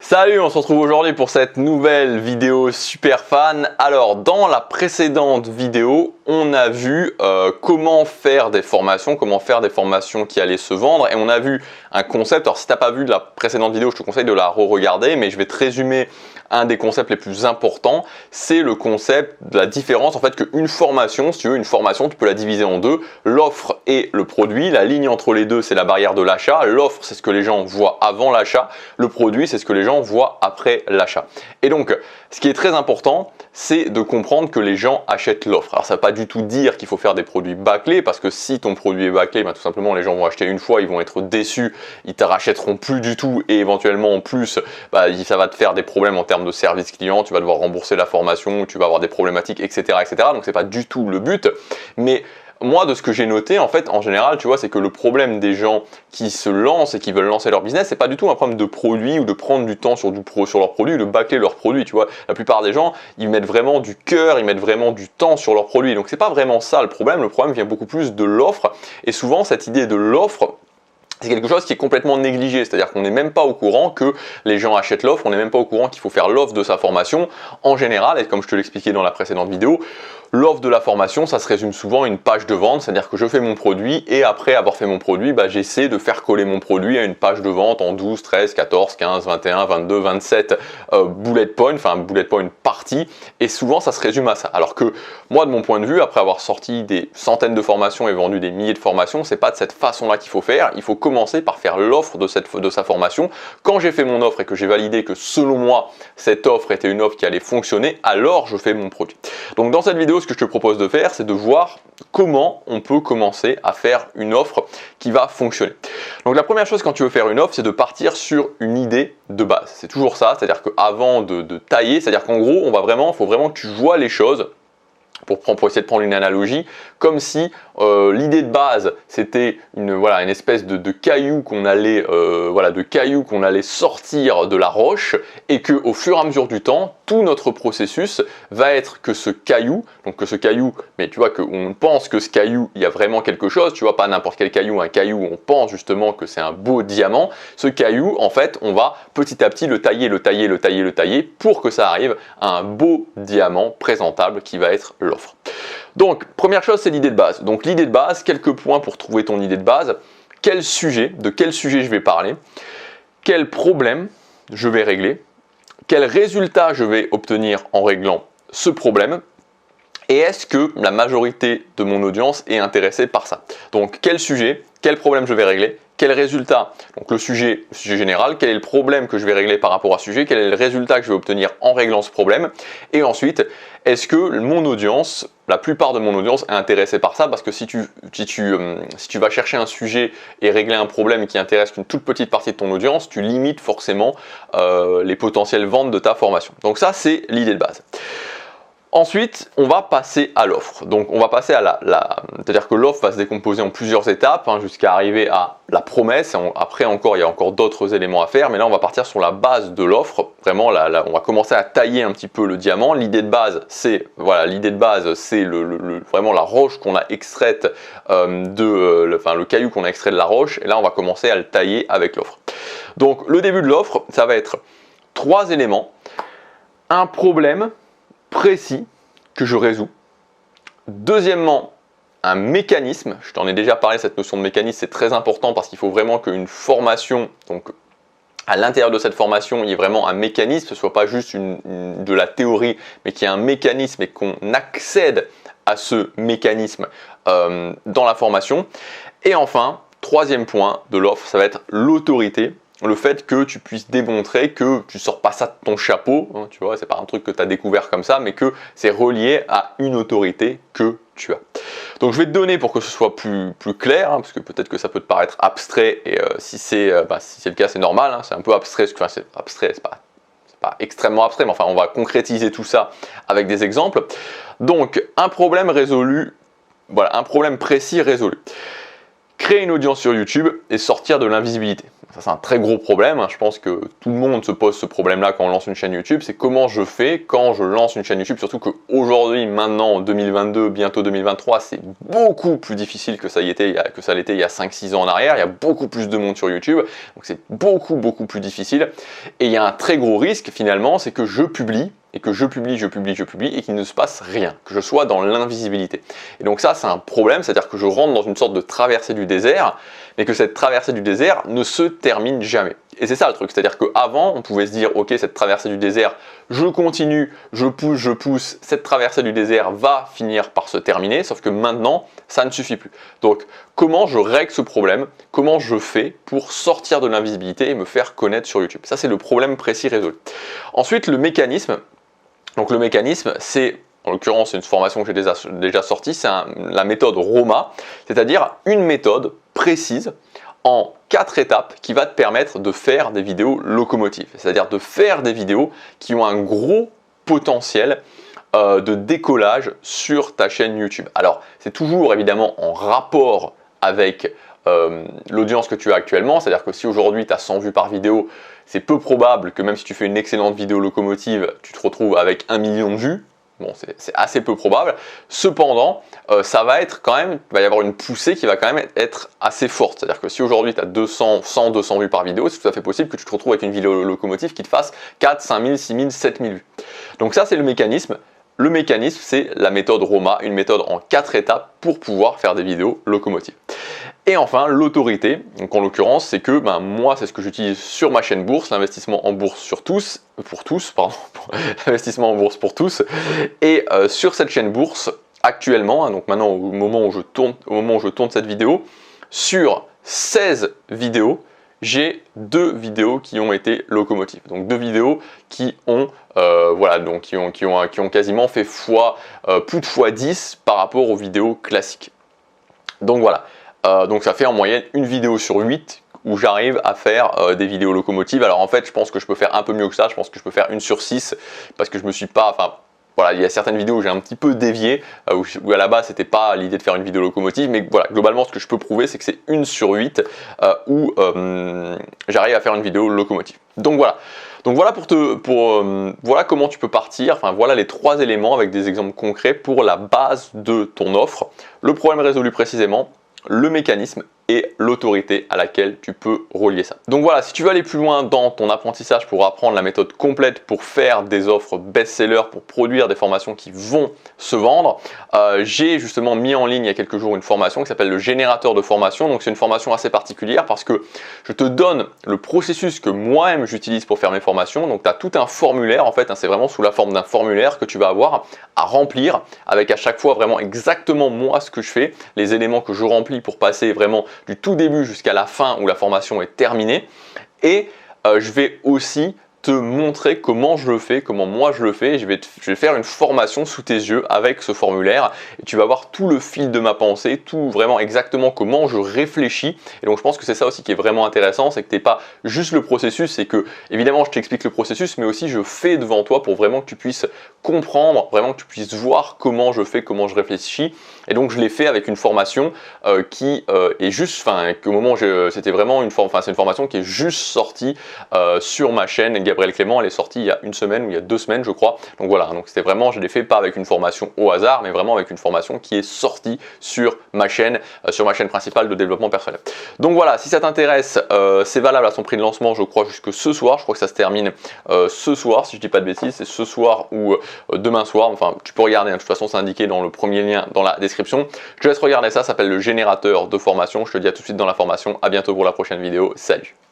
Salut, on se retrouve aujourd'hui pour cette nouvelle vidéo super fan. Alors dans la précédente vidéo, on a vu comment faire des formations qui allaient se vendre et on a vu un concept. Alors si tu n'as pas vu de la précédente vidéo, je te conseille de la re-regarder, mais je vais te résumer un des concepts les plus importants. C'est le concept de la différence en fait qu'une formation, si tu veux une formation, tu peux la diviser en deux, l'offre et le produit. La ligne entre les deux, c'est la barrière de l'achat. L'offre, c'est ce que les gens voient avant l'achat. Le produit, c'est ce que les gens voient après l'achat. Et donc, ce qui est très important, c'est de comprendre que les gens achètent l'offre. Alors ça ne veut pas du tout dire qu'il faut faire des produits bâclés, parce que si ton produit est bâclé, tout simplement les gens vont acheter une fois, ils vont être déçus, ils ne te rachèteront plus du tout et éventuellement en plus, ça va te faire des problèmes en termes de service client, tu vas devoir rembourser la formation, tu vas avoir des problématiques, etc. etc. Donc c'est pas du tout le but, mais moi, de ce que j'ai noté, en fait, en général, tu vois, c'est que le problème des gens qui se lancent et qui veulent lancer leur business, c'est pas du tout un problème de produit ou de prendre du temps sur leur produit ou de bâcler leur produit, tu vois. La plupart des gens, ils mettent vraiment du cœur, ils mettent vraiment du temps sur leur produit. Donc, c'est pas vraiment ça le problème. Le problème vient beaucoup plus de l'offre. Et souvent, cette idée de l'offre, c'est quelque chose qui est complètement négligé, c'est-à-dire qu'on n'est même pas au courant que les gens achètent l'offre, on n'est même pas au courant qu'il faut faire l'offre de sa formation. En général, et comme je te l'expliquais dans la précédente vidéo, l'offre de la formation, ça se résume souvent à une page de vente, c'est-à-dire que je fais mon produit et après avoir fait mon produit, j'essaie de faire coller mon produit à une page de vente en 12, 13, 14, 15, 21, 22, 27 bullet points, enfin bullet point partie, et souvent ça se résume à ça. Alors que moi, de mon point de vue, après avoir sorti des centaines de formations et vendu des milliers de formations, c'est pas de cette façon-là qu'il faut faire. Il faut commencer par faire l'offre de sa formation. Quand j'ai fait mon offre et que j'ai validé que selon moi, cette offre était une offre qui allait fonctionner, alors je fais mon produit. Donc dans cette vidéo, ce que je te propose de faire, c'est de voir comment on peut commencer à faire une offre qui va fonctionner. Donc la première chose quand tu veux faire une offre, c'est de partir sur une idée de base. C'est toujours ça, c'est-à-dire qu'avant de tailler, c'est-à-dire qu'en gros, il faut vraiment que tu vois les choses, pour essayer de prendre une analogie, comme si l'idée de base c'était une espèce de caillou qu'on allait sortir de la roche et que au fur et à mesure du temps, tout notre processus va être que ce caillou, mais tu vois qu'on pense que ce caillou, il y a vraiment quelque chose, tu vois, pas n'importe quel caillou, un caillou où on pense justement que c'est un beau diamant. Ce caillou, en fait, on va petit à petit le tailler pour que ça arrive à un beau diamant présentable qui va être l'offre. Donc, première chose, c'est l'idée de base. Donc, l'idée de base, quelques points pour trouver ton idée de base. De quel sujet je vais parler? Quel problème je vais régler? Quel résultat je vais obtenir en réglant ce problème? Et est-ce que la majorité de mon audience est intéressée par ça? Donc, quel sujet? Quel problème je vais régler? Quel résultat? Donc le sujet général, quel est le problème que je vais régler par rapport à ce sujet? Quel est le résultat que je vais obtenir en réglant ce problème? Et ensuite, est-ce que mon audience, la plupart de mon audience est intéressée par ça? Parce que si tu vas chercher un sujet et régler un problème qui intéresse qu'une toute petite partie de ton audience, tu limites forcément les potentielles ventes de ta formation. Donc ça, c'est l'idée de base. Ensuite, on va passer à l'offre. Donc, on va passer à c'est-à-dire que l'offre va se décomposer en plusieurs étapes jusqu'à arriver à la promesse. Après, il y a encore d'autres éléments à faire, mais là, on va partir sur la base de l'offre. Vraiment, on va commencer à tailler un petit peu le diamant. L'idée de base, c'est vraiment la roche qu'on a extraite le caillou qu'on a extrait de la roche. Et là, on va commencer à le tailler avec l'offre. Donc, le début de l'offre, ça va être 3 éléments. Un problème précis que je résous. Deuxièmement, un mécanisme. Je t'en ai déjà parlé, cette notion de mécanisme, c'est très important parce qu'il faut vraiment qu'une formation, donc à l'intérieur de cette formation, il y ait vraiment un mécanisme, ce ne soit pas juste de la théorie, mais qu'il y ait un mécanisme et qu'on accède à ce mécanisme dans la formation. Et enfin, 3e point de l'offre, ça va être l'autorité. Le fait que tu puisses démontrer que tu sors pas ça de ton chapeau, tu vois, c'est pas un truc que tu as découvert comme ça, mais que c'est relié à une autorité que tu as. Donc je vais te donner pour que ce soit plus clair, parce que peut-être que ça peut te paraître abstrait, et si c'est le cas, c'est normal, c'est un peu abstrait, c'est abstrait, c'est pas extrêmement abstrait, mais enfin on va concrétiser tout ça avec des exemples. Donc un problème résolu, un problème précis résolu. créer une audience sur YouTube et sortir de l'invisibilité. Ça, c'est un très gros problème. Je pense que tout le monde se pose ce problème-là quand on lance une chaîne YouTube. C'est comment je fais quand je lance une chaîne YouTube. Surtout qu'aujourd'hui, maintenant, en 2022, bientôt 2023, c'est beaucoup plus difficile que ça l'était il y a 5-6 ans en arrière. Il y a beaucoup plus de monde sur YouTube. Donc c'est beaucoup plus difficile. Et il y a un très gros risque finalement, c'est que je publie et que je publie et qu'il ne se passe rien, que je sois dans l'invisibilité. Et donc ça, c'est un problème, c'est-à-dire que je rentre dans une sorte de traversée du désert, mais que cette traversée du désert ne se termine jamais. Et c'est ça le truc, c'est-à-dire qu'avant, on pouvait se dire, ok, cette traversée du désert, je continue, je pousse, cette traversée du désert va finir par se terminer, sauf que maintenant, ça ne suffit plus. Donc, comment je règle ce problème? Comment je fais pour sortir de l'invisibilité et me faire connaître sur YouTube? Ça, c'est le problème précis résolu. Ensuite, le mécanisme. Donc, le mécanisme, c'est, en l'occurrence, c'est une formation que j'ai déjà sortie, c'est la méthode ROMA, c'est-à-dire une méthode précise en 4 étapes qui va te permettre de faire des vidéos locomotives, c'est-à-dire de faire des vidéos qui ont un gros potentiel de décollage sur ta chaîne YouTube. Alors, c'est toujours évidemment en rapport avec l'audience que tu as actuellement, c'est-à-dire que si aujourd'hui tu as 100 vues par vidéo, c'est peu probable que même si tu fais une excellente vidéo locomotive, tu te retrouves avec 1 million de vues. Bon, c'est assez peu probable. Cependant, ça va être quand même, il va y avoir une poussée qui va quand même être assez forte. C'est-à-dire que si aujourd'hui tu as 200 vues par vidéo, c'est tout à fait possible que tu te retrouves avec une vidéo locomotive qui te fasse 4, 5 000, 6 000, 7 000 vues. Donc ça, c'est le mécanisme. Le mécanisme, c'est la méthode ROMA, une méthode en 4 étapes pour pouvoir faire des vidéos locomotives. Et enfin, l'autorité, donc en l'occurrence, c'est que moi, c'est ce que j'utilise sur ma chaîne bourse, l'investissement en bourse l'investissement en bourse pour tous. Et sur cette chaîne bourse, actuellement, donc maintenant au moment où je tourne cette vidéo, sur 16 vidéos, j'ai 2 vidéos qui ont été locomotives. Donc 2 vidéos qui ont qui ont quasiment fait plus de x10 par rapport aux vidéos classiques. Donc voilà. Donc ça fait en moyenne une vidéo sur 8 où j'arrive à faire des vidéos locomotives. Alors en fait, je pense que je peux faire un peu mieux que ça. Je pense que je peux faire une sur 6 parce que je me suis pas... Voilà, il y a certaines vidéos où j'ai un petit peu dévié, où à la base c'était pas l'idée de faire une vidéo locomotive, mais voilà, globalement ce que je peux prouver c'est que c'est une sur 8 où j'arrive à faire une vidéo locomotive. Donc voilà voilà comment tu peux partir, enfin voilà les 3 éléments avec des exemples concrets pour la base de ton offre, le problème résolu précisément, le mécanisme et l'autorité à laquelle tu peux relier ça. Donc voilà, si tu veux aller plus loin dans ton apprentissage pour apprendre la méthode complète pour faire des offres best-seller, pour produire des formations qui vont se vendre, j'ai justement mis en ligne il y a quelques jours une formation qui s'appelle le générateur de formation. Donc c'est une formation assez particulière parce que je te donne le processus que moi-même j'utilise pour faire mes formations. Donc tu as tout un formulaire en fait, c'est vraiment sous la forme d'un formulaire que tu vas avoir à remplir avec à chaque fois vraiment exactement moi ce que je fais, les éléments que je remplis pour passer vraiment du tout début jusqu'à la fin où la formation est terminée. Et je vais aussi te montrer comment je le fais, comment moi je le fais. Je vais faire une formation sous tes yeux avec ce formulaire et tu vas voir tout le fil de ma pensée, tout vraiment exactement comment je réfléchis. Et donc je pense que c'est ça aussi qui est vraiment intéressant, c'est que tu n'es pas juste le processus, c'est que évidemment je t'explique le processus, mais aussi je fais devant toi pour vraiment que tu puisses comprendre, vraiment que tu puisses voir comment je fais, comment je réfléchis. Et donc je l'ai fait avec une formation qui est juste, qu'au moment c'était vraiment c'est une formation qui est juste sortie sur ma chaîne Gabriel Clément. Elle est sortie il y a une semaine ou il y a 2 semaines je crois. Donc voilà, donc c'était vraiment, je l'ai fait pas avec une formation au hasard, mais vraiment avec une formation qui est sortie sur ma chaîne principale de développement personnel. Donc voilà, si ça t'intéresse, c'est valable à son prix de lancement, je crois jusque ce soir. Je crois que ça se termine ce soir, si je dis pas de bêtises, c'est ce soir ou demain soir. Enfin, tu peux regarder, de toute façon c'est indiqué dans le premier lien dans la description. Je te laisse regarder ça, ça s'appelle le générateur de formation. Je te dis à tout de suite dans la formation. À bientôt pour la prochaine vidéo. Salut!